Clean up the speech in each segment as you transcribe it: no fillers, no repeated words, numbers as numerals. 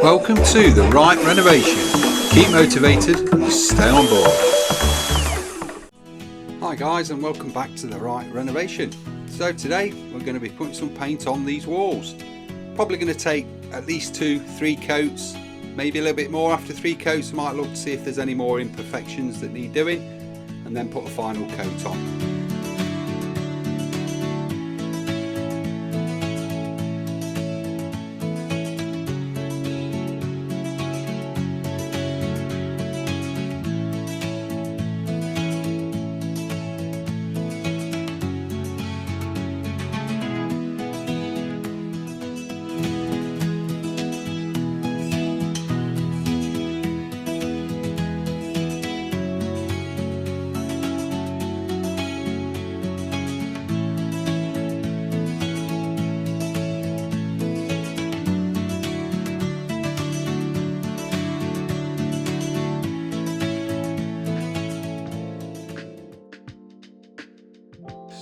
Welcome to the Right Renovation. Keep motivated and stay on board. Hi guys, and welcome back to the Right Renovation. So today we're going to be putting some paint on these walls. Probably going to take at least 2-3 coats, maybe a little bit more after 3 coats. I might look to see if there's any more imperfections that need doing, and then put a final coat on.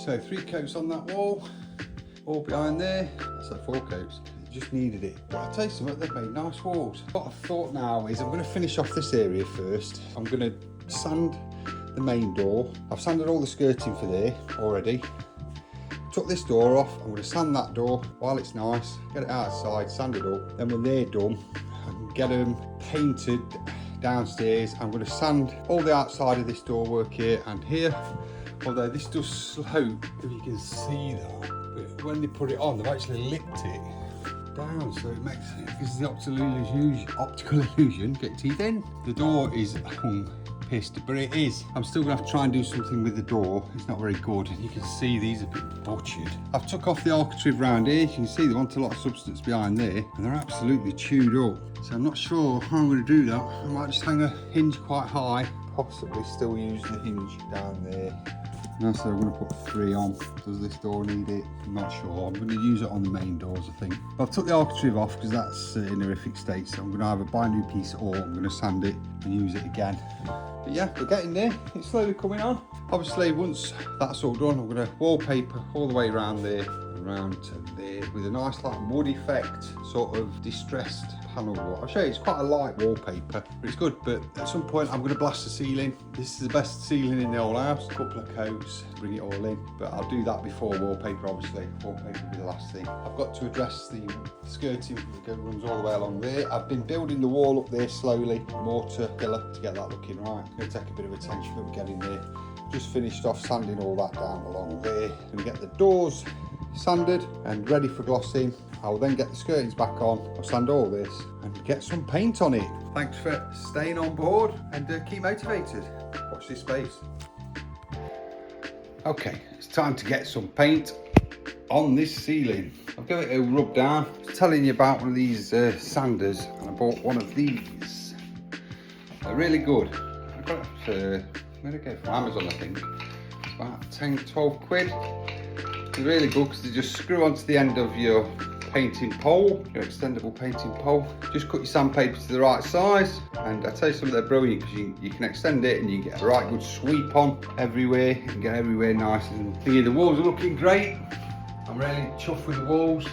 So 3 coats on that wall, all behind there, so 4 coats. Just needed it. But I'll tell you something, they've made nice walls. What I've thought now is I'm going to finish off this area first. I'm going to sand the main door. I've sanded all the skirting for there already. Took this door off, I'm going to sand that door while it's nice, get it outside, sand it up. Then when they're done, I can get them painted downstairs. I'm going to sand all the outside of this door work here and here. Although this does slope, if you can see that, but when they put it on, they've actually lipped it down, so it gives the optical illusion, get teeth in. The door is pissed, but it is. I'm still gonna have to try and do something with the door. It's not very good. You can see these are a bit butchered. I've took off the architrave round here. You can see they want a lot of substance behind there, and they're absolutely chewed up. So I'm not sure how I'm gonna do that. I might just hang a hinge quite high, possibly still use the hinge down there. Now, so I'm going to put 3 on. Does this door need it? I'm not sure. I'm going to use it on the main doors, I think. I've took the architrave off because that's in a horrific state, so I'm going to either buy a new piece or I'm going to sand it and use it again. But yeah, we're getting there. It's slowly coming on. Obviously, once that's all done, I'm going to wallpaper all the way around there, around to there, with a nice like wood effect, sort of distressed panel. I'll show you, it's quite a light wallpaper, but it's good. But at some point I'm going to blast the ceiling. This is the best ceiling in the whole house. A couple of coats to bring it all in, but I'll do that before wallpaper. Obviously wallpaper will be the last thing. I've got to address the skirting that runs all the way along there. I've been building the wall up there slowly, mortar pillar, to get that looking right. It's going to take a bit of attention, but we're getting there. Just finished off sanding all that down along there. Gonna get the doors sanded and ready for glossing. I will then get the skirtings back on. I'll sand all this and get some paint on it. Thanks for staying on board, and keep motivated. Watch this space. Okay, it's time to get some paint on this ceiling. I've got it a rub down. I was telling you about one of these sanders, and I bought one of these. They're really good. I got it where'd I get it from? Amazon, I think. It's about 10-12 quid. They're really good because they just screw onto the end of your painting pole, your extendable painting pole. Just cut your sandpaper to the right size, and I tell you something, they're brilliant because you can extend it and you get a right good sweep on everywhere. You can get everywhere nice and thingy. The walls are looking great. I'm really chuffed with the walls.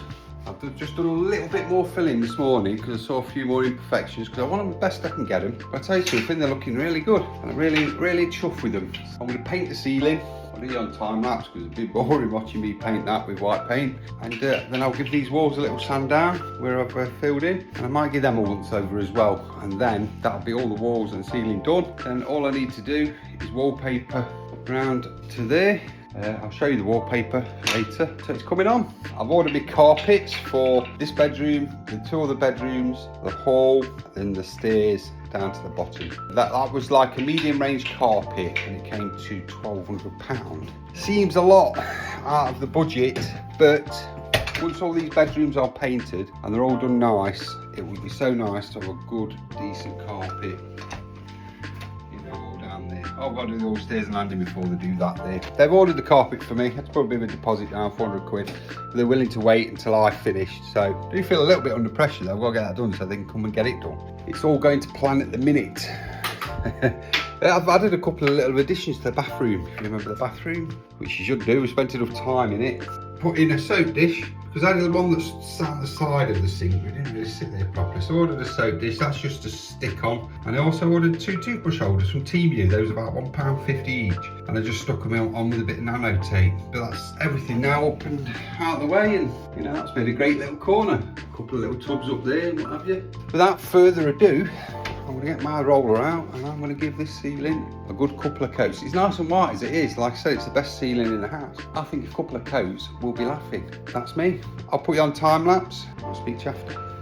I've just done a little bit more filling this morning because I saw a few more imperfections, because I want them the best I can get them. But I tell you something, they're looking really good, and I'm really chuffed with them. I'm going to paint the ceiling. I'll do it on time lapse because it's a bit boring watching me paint that with white paint. And then I'll give these walls a little sand down where I've filled in, and I might give them a once over as well. And then that'll be all the walls and ceiling done. Then all I need to do is wallpaper around to there. I'll show you the wallpaper later. So it's coming on. I've ordered my carpets for this bedroom, the 2 other bedrooms, the hall, and the stairs down to the bottom. That was like a medium range carpet, and it came to £1,200. Seems a lot out of the budget, but once all these bedrooms are painted and they're all done nice, it would be so nice to have a good, decent carpet. I've got to do the upstairs and landing before they do that there. They've ordered the carpet for me. That's probably a bit of a deposit now, 400 quid. But they're willing to wait until I finish. So I do feel a little bit under pressure though. I've got to get that done so they can come and get it done. It's all going to plan at the minute. I've added a couple of little additions to the bathroom. If you remember the bathroom, which you should do. We spent enough time in it. Put in a soap dish, Because I had the one that's sat on the side of the sink, but it didn't really sit there properly. So I ordered a soap dish, that's just to stick on. And I also ordered 2 toothbrush holders from Temu, those are about £1.50 each. And I just stuck them on with a bit of nano tape. But that's everything now up and out of the way, and you know, that's made a great little corner. A couple of little tubs up there and what have you. Without further ado, I'm going to get my roller out and I'm going to give this ceiling a good couple of coats. It's nice and white as it is. Like I said, it's the best ceiling in the house. I think a couple of coats will be laughing. That's me. I'll put you on time lapse. I'll speak to you after.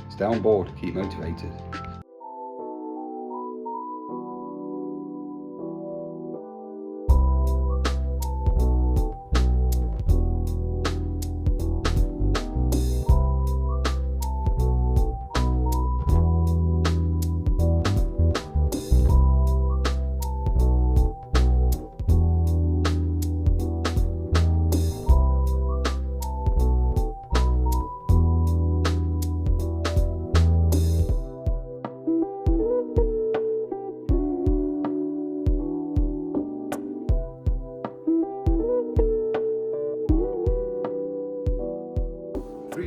Stay on board, keep motivated.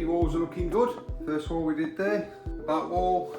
Walls are looking good. First wall we did there, the back wall,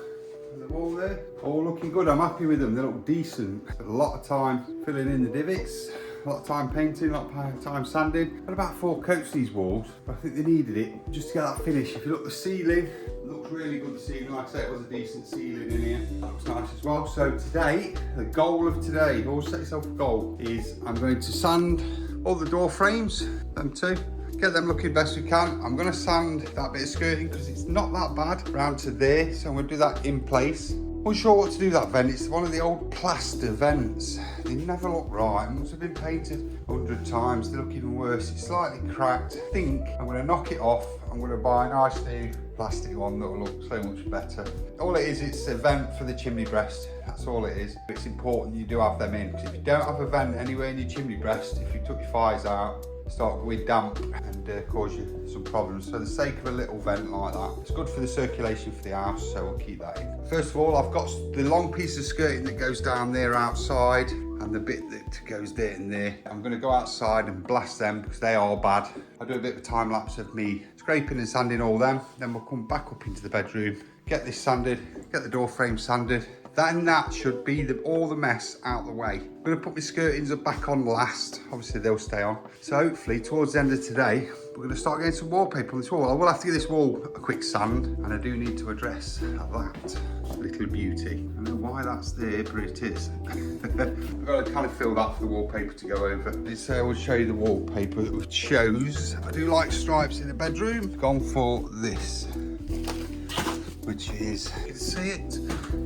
and the wall there, all looking good. I'm happy with them, they look decent. A lot of time filling in the divots, a lot of time painting, a lot of time sanding. Had about 4 coats these walls, but I think they needed it just to get that finish. If you look at the ceiling, it looks really good, the ceiling. Like I say, it was a decent ceiling in here. That looks nice as well. So today, the goal of today, always set yourself a goal, is I'm going to sand all the door frames, them two. Get them looking best we can. I'm going to sand that bit of skirting because it's not that bad round to there, so I'm going to do that in place. Unsure what to do that vent. It's one of the old plaster vents. They never look right. It must have been painted 100 times. They look even worse. It's slightly cracked. I think I'm going to knock it off. I'm going to buy a nice new plastic one that will look so much better. All it is, it's a vent for the chimney breast. That's all it is. It's important you do have them in, because if you don't have a vent anywhere in your chimney breast, if you took your fires out, start going damp and cause you some problems. So for the sake of a little vent like that, it's good for the circulation for the house, so we'll keep that in. First of all, I've got the long piece of skirting that goes down there outside and the bit that goes there and there. I'm going to go outside and blast them because they are bad. I'll do a bit of a time lapse of me scraping and sanding all them, then we'll come back up into the bedroom, get this sanded, get the door frame sanded. Then that should be all the mess out the way. I'm going to put my skirtings back on last. Obviously they'll stay on. So hopefully towards the end of today, we're going to start getting some wallpaper on this wall. I will have to give this wall a quick sand, and I do need to address that little beauty. I don't know why that's there, but it is. I've got to kind of fill that for the wallpaper to go over. This will show you the wallpaper that we chose. I do like stripes in the bedroom. Gone for this, which is, you can see it,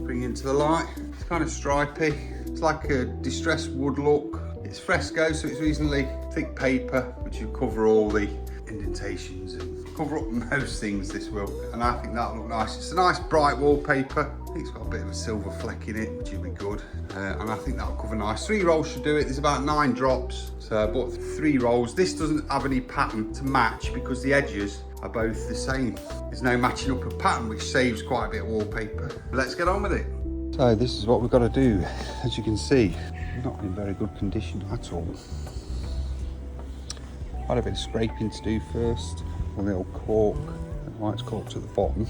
bring it into the light. It's kind of stripy. It's like a distressed wood look. It's fresco, so it's reasonably thick paper, which will cover all the indentations and cover up most things, this will. And I think that'll look nice. It's a nice bright wallpaper. I think it's got a bit of a silver fleck in it, which will be good. And I think that'll cover nice. 3 rolls should do it. There's about 9 drops. So I bought 3 rolls. This doesn't have any pattern to match because the edges are both the same. There's no matching up a pattern, which saves quite a bit of wallpaper. But let's get on with it. So this is what we've got to do. As you can see, not in very good condition at all. Had a bit of scraping to do first on the old cork. Why it's corked at the bottom.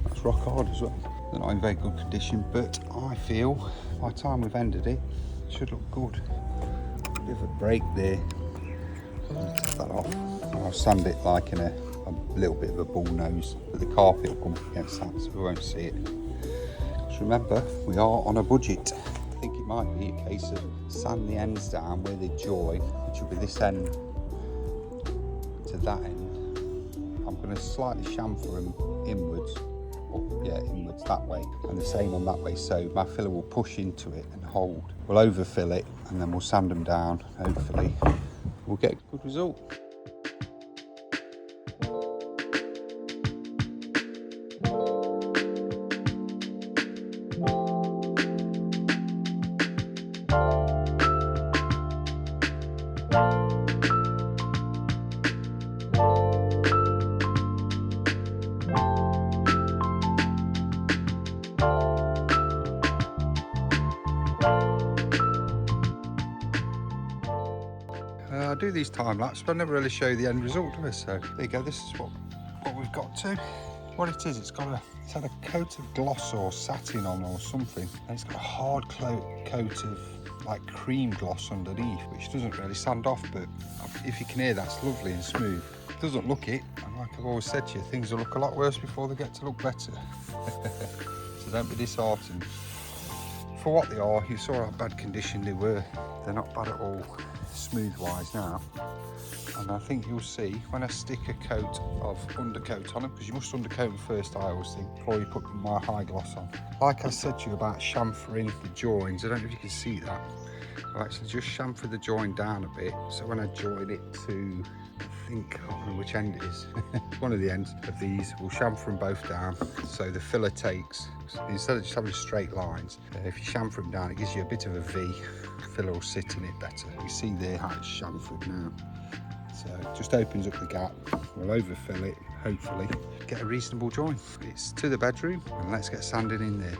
That's rock hard as well. They're not in very good condition, but I feel by the time we've ended it, it should look good. A bit of a break there. Take that off. I'll sand it like in a little bit of a bull nose, but the carpet will come up against that, so we won't see it. Just remember, we are on a budget. I think it might be a case of sand the ends down where they join, which will be this end to that end. I'm going to slightly chamfer them inwards, inwards that way, and the same on that way, so my filler will push into it and hold. We'll overfill it and then we'll sand them down. Hopefully we'll get a good result. I do these time lapse, but I never really show the end result of it. So there you go. This is what we've got to. What it is, it's had a coat of gloss or satin on or something, and it's got a hard coat of like cream gloss underneath, which doesn't really sand off, but if you can hear, that's lovely and smooth. It doesn't look it, and like I've always said to you, things will look a lot worse before they get to look better. So don't be disheartened. For what they are, you saw how bad condition they were. They're not bad at all, smooth wise now. And I think you'll see when I stick a coat of undercoat on them, because you must undercoat them first, I always think, before you put my high gloss on. Like I said to you about chamfering the joins, I don't know if you can see that. I actually just chamfer the join down a bit, so when I join it to, I think, I don't know which end it is, one of the ends of these, we'll chamfer them both down, so the filler takes, instead of just having straight lines, if you chamfer them down, it gives you a bit of a V. Filler will sit in it better. You see there how it's chamfered now. So it just opens up the gap. We'll overfill it, hopefully get a reasonable join. It's to the bedroom, and let's get sanding in there.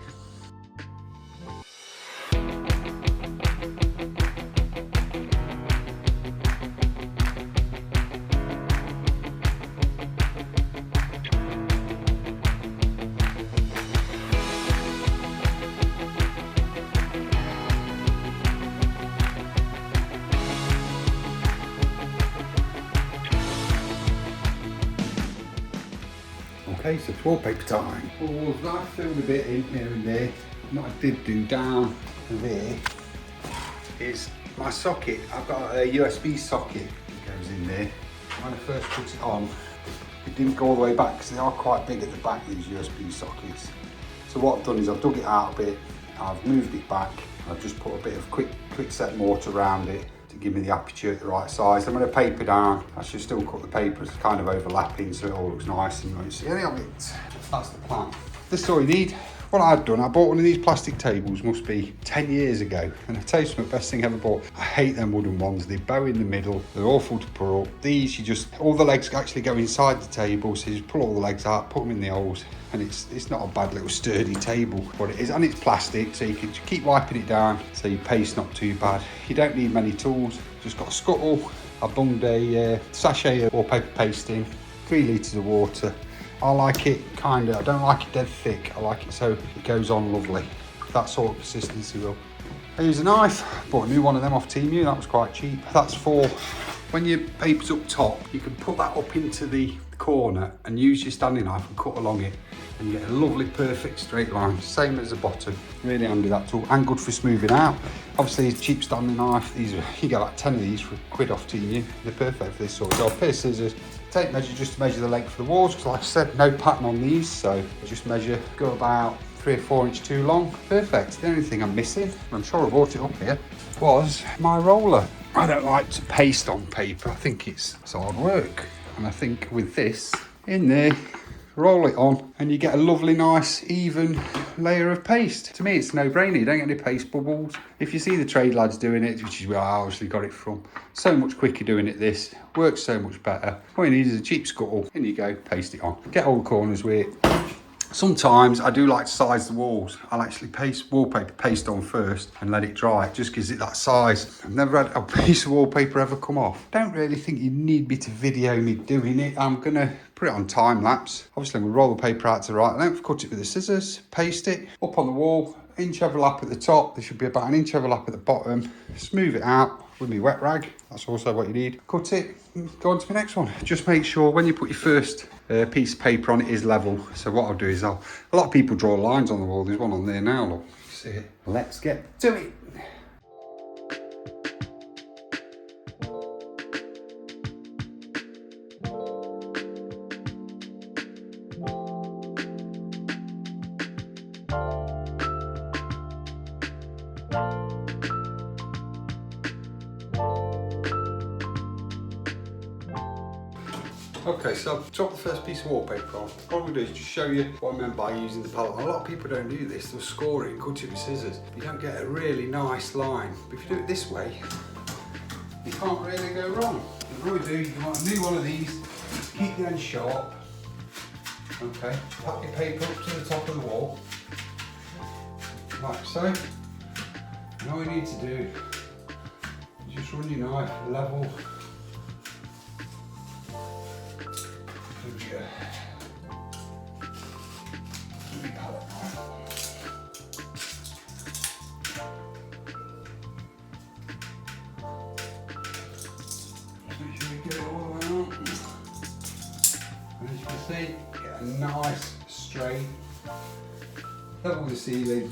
Okay, so it's wallpaper time. Oh, I filled a bit in here and there. What I did do down there is my socket. I've got a USB socket that goes in there. When I first put it on, it didn't go all the way back because they are quite big at the back, these USB sockets. So what I've done is I've dug it out a bit, I've moved it back, I've just put a bit of quick set mortar around it to give me the aperture at the right size. I'm going to paper down. I should still cut the paper, it's kind of overlapping so it all looks nice and you won't see any of it. That's the plan. This is all you need. What I've done, I bought one of these plastic tables, must be 10 years ago, and I tell you something, the best thing I ever bought. I hate them wooden ones, they bow in the middle, they're awful to put up. These, you just, all the legs actually go inside the table, so you just pull all the legs out, put them in the holes, and it's not a bad little sturdy table, what it is, and it's plastic, so you can keep wiping it down, so your paste not too bad. You don't need many tools, just got a scuttle. I bunged a sachet of wallpaper paste in, 3 litres of water. I like it kinda, I don't like it dead thick, I like it so it goes on lovely. That sort of consistency will. I use a knife, bought a new one of them off Temu, that was quite cheap. That's for when your paper's up top, you can put that up into the corner and use your standing knife and cut along it, and you get a lovely perfect straight line, same as the bottom. Really handy, that tool, and good for smoothing out. Obviously a cheap standing knife, these are, you get like 10 of these for £1 off Temu. They're perfect for this sort of job. Pair of scissors, tape measure just to measure the length of the walls, because like I said, no pattern on these, so just measure, go about 3 or 4 inches too long. Perfect. The only thing I'm missing, I'm sure I brought it up here, was my roller. I don't like to paste on paper, I think it's hard work, and I think with this in there, roll it on and you get a lovely nice even layer of paste. To me it's no brainer, you don't get any paste bubbles. If you see the trade lads doing it, which is where I obviously got it from, so much quicker doing it this, works so much better. All you need is a cheap scuttle, in you go, paste it on. Get all the corners with it. Sometimes I do like to size the walls. I'll actually paste wallpaper paste on first and let it dry. It just gives it that size. I've never had a piece of wallpaper ever come off. Don't really think you need me to video me doing it. I'm gonna put it on time lapse. Obviously I'm gonna roll the paper out to the right length, cut it with the scissors, paste it up on the wall, inch overlap at the top. There should be about an inch overlap at the bottom. Smooth it out with my wet rag. That's also what you need. Cut it, go on to the next one. Just make sure when you put your first piece of paper on, it is level. So what I'll do is a lot of people draw lines on the wall. There's one on there now, look. See it? Let's get to it. Okay, so I've dropped the first piece of wallpaper on. All I'm going to do is just show you what I meant by using the palette. A lot of people don't do this, they'll score it and cut it with scissors. You don't get a really nice line. But if you do it this way, you can't really go wrong. What we do, you want a new one of these, keep the end sharp. Okay, pat your paper up to the top of the wall, like so. And all you need to do is just run your knife level go. Make sure we get it all out. And as you can see, get a nice straight level the ceiling.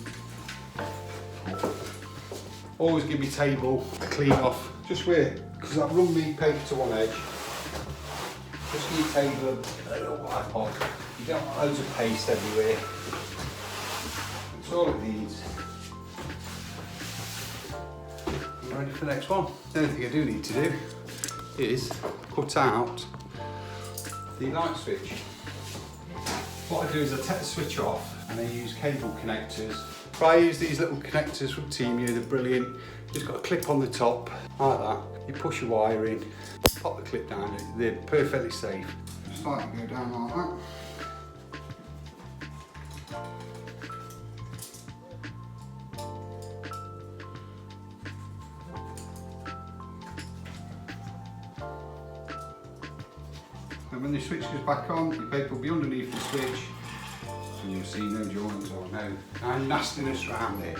Always give me table a clean off, just where, because I've run me paper to one edge. Just need table a little wipe on. You don't want loads of paste everywhere. That's all it needs. I'm ready for the next one. The only thing I do need to do is cut out the light switch. What I do is I take the switch off and I use cable connectors. If I use these little connectors from Temu, they're brilliant. Just got a clip on the top, like that. You push your wire in, pop the clip down, they're perfectly safe. Just like to go down like that. And when the switch goes back on, your paper will be underneath the switch, and you'll see no joints or no nastiness around it.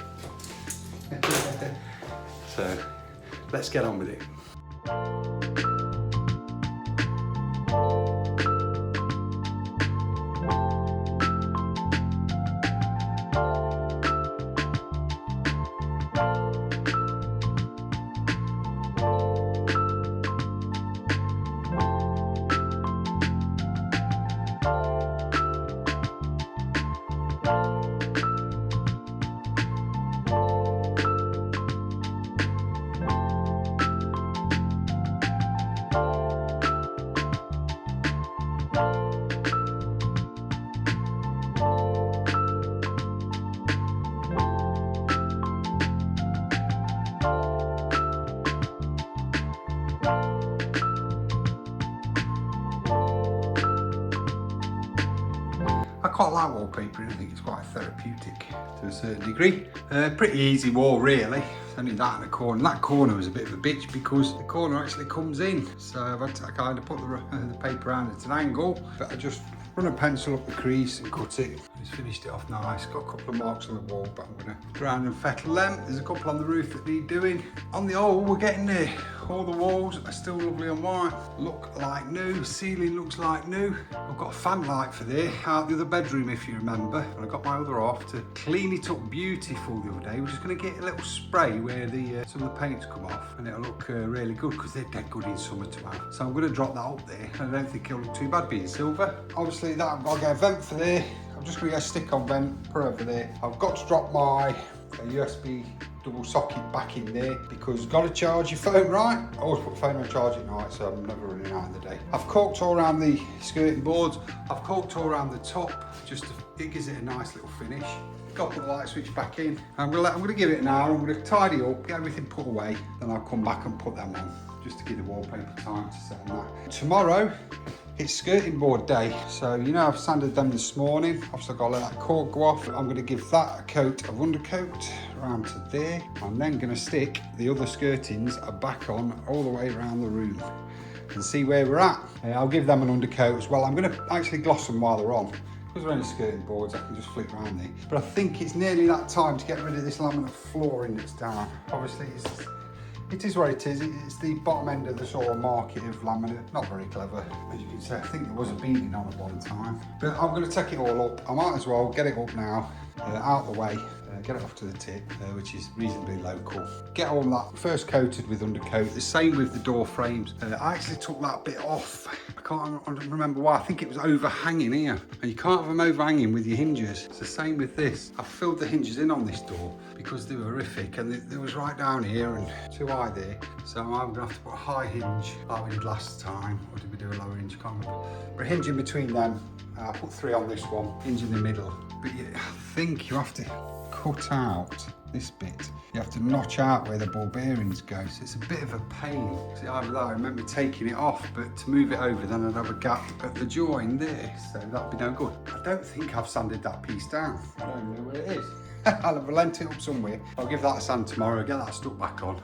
So let's get on with it. I quite like wallpapering. I think it's quite therapeutic to a certain degree. Pretty easy wall really. It's only that in the corner. And that corner was a bit of a bitch because the corner actually comes in. So I've had to kind of put the paper around at an angle, but I just run a pencil up the crease and cut it. Just finished it off nice. Got a couple of marks on the wall, but I'm going to ground and fettle them. There's a couple on the roof that need doing. On the whole, we're getting there. All the walls are still lovely and white. Look like new. Ceiling looks like new. I've got a fan light for there out the other bedroom, if you remember. And I got my other half to clean it up beautiful the other day. We're just going to get a little spray where some of the paint's come off, and it'll look really good because they're dead good in summer to have. So I'm going to drop that up there. I don't think it'll look too bad being silver. Obviously, that I've got to get a vent for there. I'm just going to get a stick-on vent, put over there. I've got to drop my USB double socket back in there because you've got to charge your phone, right? I always put the phone on charge at night, so I'm never running out in the day. I've caulked all around the skirting boards. I've caulked all around the top, it gives it a nice little finish. Got to put the light switch back in. I'm going to give it an hour. I'm going to tidy up, get everything put away, then I'll come back and put them on just to give the wallpaper time to set on that. Tomorrow, it's skirting board day, so you know I've sanded them this morning. Obviously I've got to let that caulk go off. I'm going to give that a coat of undercoat around to there. I'm then going to stick the other skirtings back on all the way around the room and see where we're at. I'll give them an undercoat as well. I'm going to actually gloss them while they're on. Because they're only skirting boards, I can just flick around there. But I think it's nearly that time to get rid of this laminate flooring that's down. Obviously it is what it is. It's the bottom end of the sort of market of laminate. Not very clever, as you can see. I think there was a beading on at one time. But I'm going to take it all up. I might as well get it up now, out of the way. Get it off to the tip, which is reasonably local. Get all that first coated with undercoat. The same with the door frames. I actually took that bit off. I can't remember why. I think it was overhanging here. And you can't have them overhanging with your hinges. It's the same with this. I filled the hinges in on this door because they were horrific, and they was right down here and too high there. So I'm going to have to put a high hinge like we did last time. Or did we do a lower hinge? Can't remember. But a hinge in between them. I put 3 on this one. Hinge in the middle. But I think you have to cut out this bit. You have to notch out where the ball bearings go, so it's a bit of a pain. See, either that, I remember taking it off, but to move it over, then I'd have a gap at the join there, so that'd be no good. I don't think I've sanded that piece down. I don't know where it is. I'll have lent it up somewhere. I'll give that a sand tomorrow, get that stuck back on.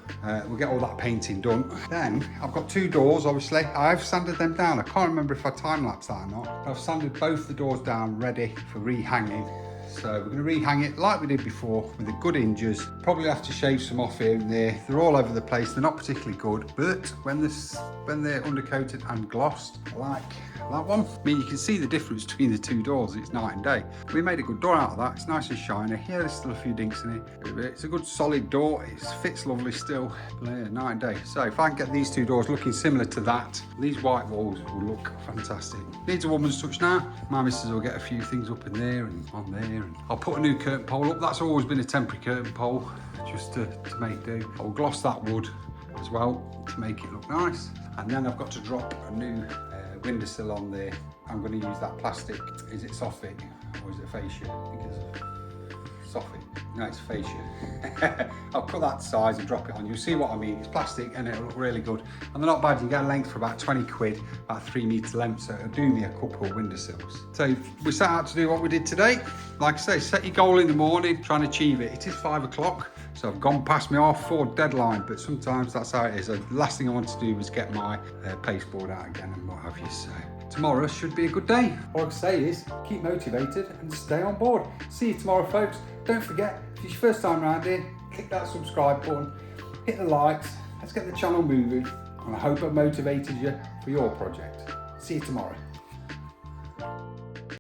We'll get all that painting done. Then I've got 2 doors, obviously. I've sanded them down. I can't remember if I time-lapsed that or not. But I've sanded both the doors down ready for rehanging. So we're going to rehang it like we did before with the good hinges. Probably have to shave some off here and there. They're all over the place. They're not particularly good, but when they're undercoated and glossed, I like that one. I mean, you can see the difference between the 2 doors. It's night and day. We made a good door out of that. It's nice and shiny. Yeah, there's still a few dinks in it. It's a good solid door. It fits lovely still. But yeah, night and day. So if I can get these 2 doors looking similar to that, these white walls will look fantastic. Needs a woman's touch now. My missus will get a few things up in there and on there. And I'll put a new curtain pole up. That's always been a temporary curtain pole, just to make do. I'll gloss that wood as well to make it look nice. And then I've got to drop a new windowsill on there. I'm going to use that plastic. Is it soffit or is it fascia? I think it's soffit. No, it's fascia. I'll cut that size and drop it on. You'll see what I mean. It's plastic and it'll look really good. And they're not bad. You can get a length for about 20 quid, about 3 metre length. So it'll do me a couple of windowsills. So we set out to do what we did today. Like I say, set your goal in the morning, try and achieve it. It is 5 o'clock. So I've gone past my half-4 deadline, but sometimes that's how it is. The last thing I want to do was get my pasteboard out again and what have you. So tomorrow should be a good day. All I can say is keep motivated and stay on board. See you tomorrow, folks. Don't forget, if it's your first time around here, click that subscribe button, hit the likes. Let's get the channel moving. And I hope I've motivated you for your project. See you tomorrow.